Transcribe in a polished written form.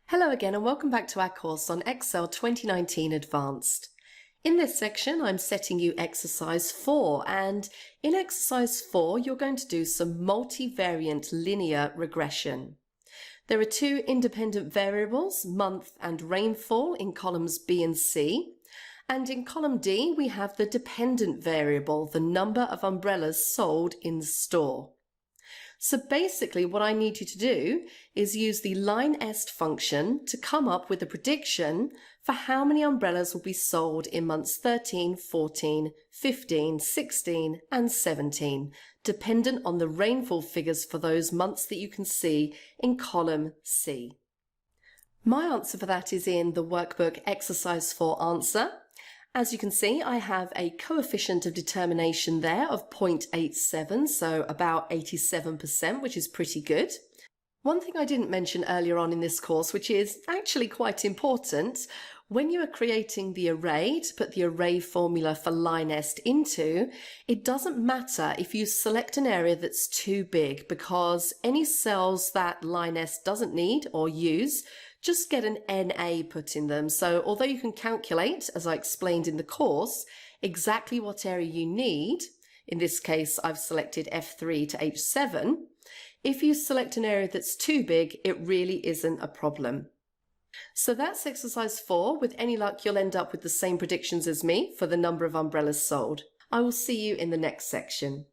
Hello again and welcome back to our course on Excel 2019 Advanced. In this section I'm setting you exercise 4, and in exercise 4 you're going to do some multivariate linear regression. There are two independent variables, month and rainfall, in columns B and C, and in column D we have the dependent variable, the number of umbrellas sold in the store. So basically what I need you to do is use the line_est function to come up with a prediction for how many umbrellas will be sold in months 13, 14, 15, 16 and 17, dependent on the rainfall figures for those months that you can see in column C. My answer for that is in the workbook exercise 4 answer. As you can see, I have a coefficient of determination there of 0.87, so about 87%, which is pretty good. One thing I didn't mention earlier on in this course, which is actually quite important, when you are creating the array to put the array formula for line_est into, it doesn't matter if you select an area that's too big, because any cells that line_est doesn't need or use just get an NA put in them. So although you can calculate, as I explained in the course, exactly what area you need, in this case I've selected F3 to H7, if you select an area that's too big, it really isn't a problem. So that's exercise 4. With any luck, you'll end up with the same predictions as me for the number of umbrellas sold. I will see you in the next section.